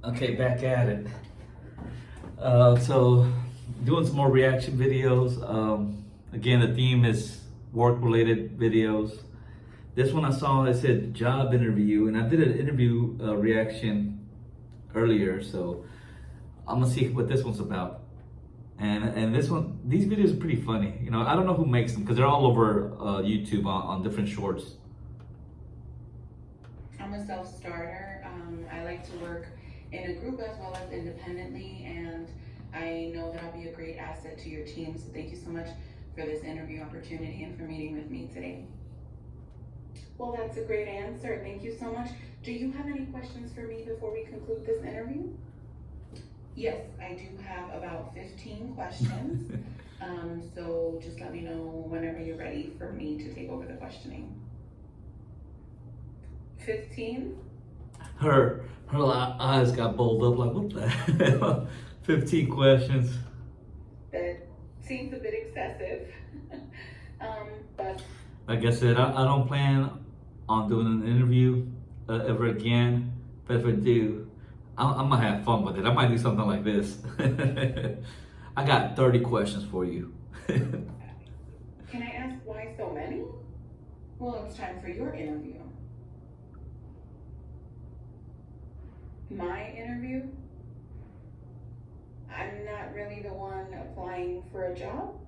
Okay, back at it. So, doing some more reaction videos. Again, the theme is work-related videos. This one I saw, it said job interview, and I did an interview reaction earlier, so I'm gonna see what this one's about. And this one, these videos are pretty funny. You know, I don't know who makes them because they're all over YouTube on different shorts. I'm a self-starter. I like to work in a group as well as independently, and I know that I'll be a great asset to your team. So thank you so much for this interview opportunity and for meeting with me today. Well, that's a great answer. Thank you so much. Do you have any questions for me before we conclude this interview? Yes, I do have about 15 questions. So just let me know whenever you're ready for me to take over the questioning. 15? Her eyes got bowled up like, what the hell? 15 questions. That seems a bit excessive. But Like I said, I don't plan on doing an interview ever again. But if I do, I'm gonna have fun with it. I might do something like this. I got 30 questions for you. can I ask why so many? Well, it's time for your interview. My interview? I'm not really the one applying for a job?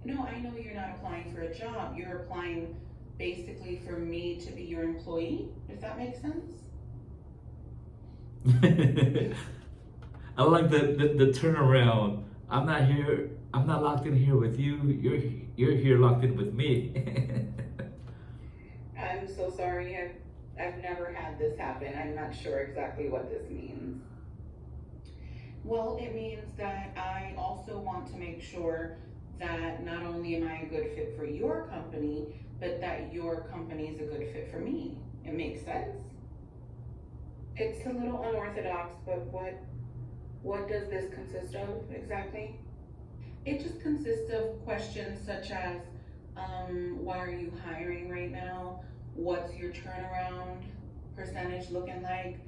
No, I know you're not applying for a job. You're applying basically for me to be your employee, if that makes sense. I like the turnaround. I'm not locked in here with you. You're here locked in with me. I'm so sorry. I've never had this happen. I'm not sure exactly what this means. Well, it means that I also want to make sure that not only am I a good fit for your company, but that your company is a good fit for me. It makes sense? It's a little unorthodox, but what does this consist of exactly? It just consists of questions such as, why are you hiring right now? What's your turnaround percentage looking like?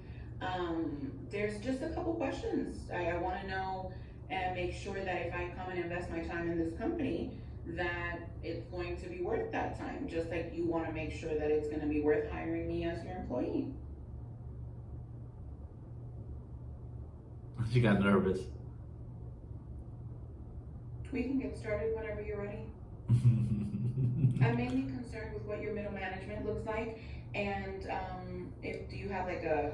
There's just a couple questions. I want to know and make sure that if I come and invest my time in this company, that it's going to be worth that time, just like you want to make sure that it's going to be worth hiring me as your employee. She got nervous. We can get started whenever you're ready. I'm mainly concerned with what your middle management looks like, and if do you have like a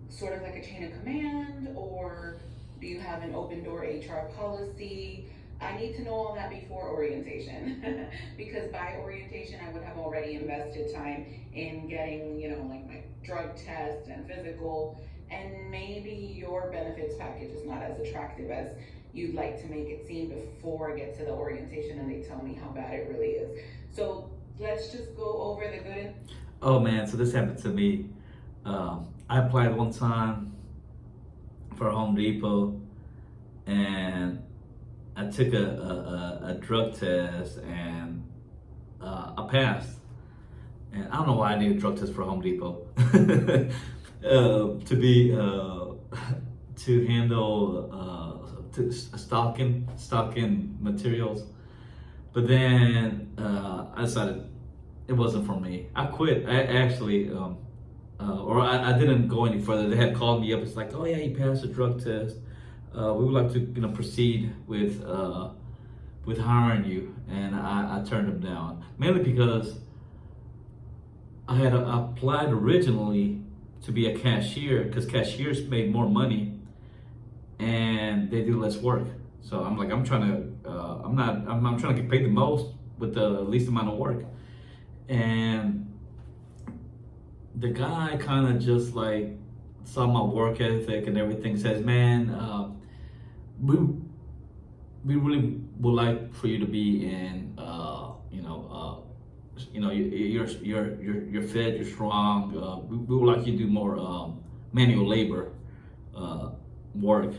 sort of like a chain of command, or do you have an open door HR policy? I need to know all that before orientation because by orientation I would have already invested time in getting, like my drug test and physical, and maybe your benefits package is not as attractive as you'd like to make it seem before I get to the orientation and they tell me how bad it really is. So let's just go over the good. Oh man, so this happened to me. I applied one time for Home Depot, and I took a drug test, and I passed. And I don't know why I need a drug test for Home Depot. To be to handle stocking materials. But then I decided it wasn't for me. I quit. I actually, I didn't go any further. They had called me up. It's like, oh yeah, you passed the drug test. We would like to, proceed with hiring you. And I turned them down, mainly because I had applied originally to be a cashier because cashiers made more money and they do less work. So I'm like, I'm trying to get paid the most with the least amount of work. And the guy kind of just like saw my work ethic and everything, says, man, we really would like for you to be in, you're fit, you're strong. We would like you to do more manual labor work,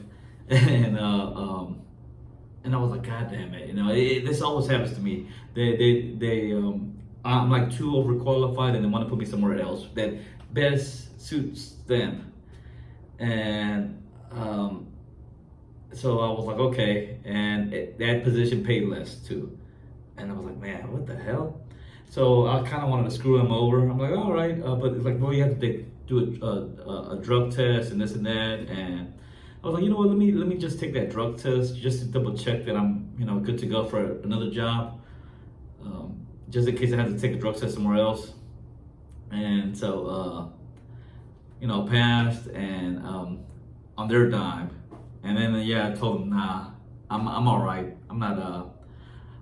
and I was like, God damn it, this always happens to me. I'm like too overqualified, and they want to put me somewhere else that best suits them. and so I was like, okay, and that position paid less too, and I was like, man, what the hell? So I kind of wanted to screw him over. I'm like, all right, but it's like, well, you have to do a drug test and this and that, and I was like, you know what? Let me just take that drug test just to double check that I'm good to go for another job, just in case I have to take a drug test somewhere else. And so passed and on their dime, and then yeah, I told them, nah, I'm all right. I'm not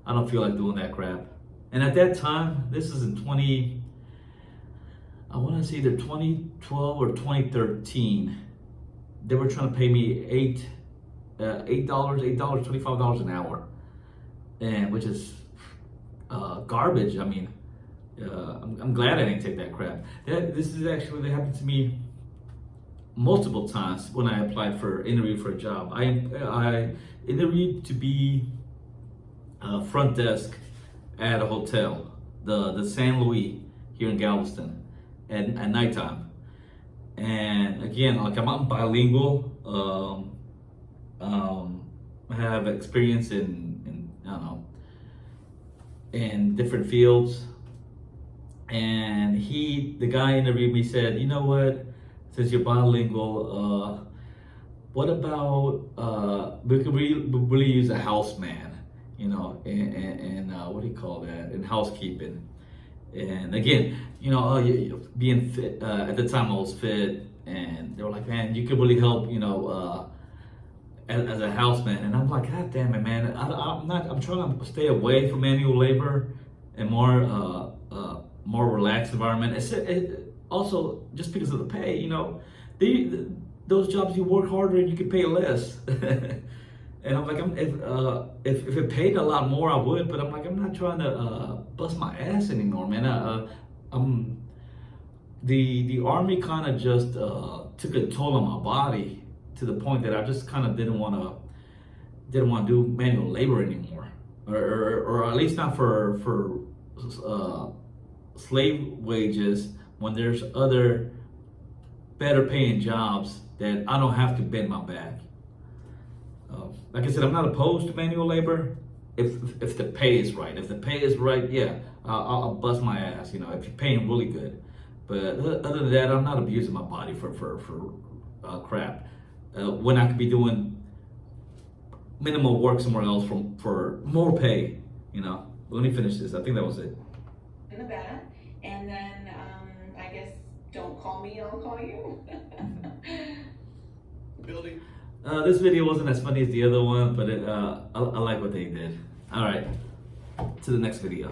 I don't feel like doing that crap. And at that time, this is in I want to say either 2012 or 2013. They were trying to pay me $8.25 an hour, and which is garbage. I mean, I'm glad I didn't take that crap. This happened to me multiple times when I applied for interview for a job. I interviewed to be front desk at a hotel, the San Luis here in Galveston, at nighttime. And again, like I'm bilingual. I have experience in I don't know, in different fields. And the guy interviewed me, said, you know what, since you're bilingual, what about we could really use a houseman, and what do you call that, in housekeeping. And again, being fit, at the time I was fit, and they were like, man, you could really help, as a houseman. And I'm like, God damn it, man, I'm trying to stay away from manual labor and more relaxed environment. Also, just because of the pay, those jobs you work harder and you can pay less. And I'm like, if it paid a lot more, I would. But I'm like, I'm not trying to bust my ass anymore, man. The army kind of just took a toll on my body to the point that I just kind of didn't want to do manual labor anymore, or at least not for slave wages, when there's other better paying jobs that I don't have to bend my back. Like I said, I'm not opposed to manual labor if the pay is right. If the pay is right, yeah, I'll bust my ass. If you're paying really good. But other than that, I'm not abusing my body for crap. When I could be doing minimal work somewhere else for more pay. Let me finish this. I think that was it. In the back, and then I guess don't call me, I'll call you. Building. This video wasn't as funny as the other one, but I like what they did. All right, to the next video.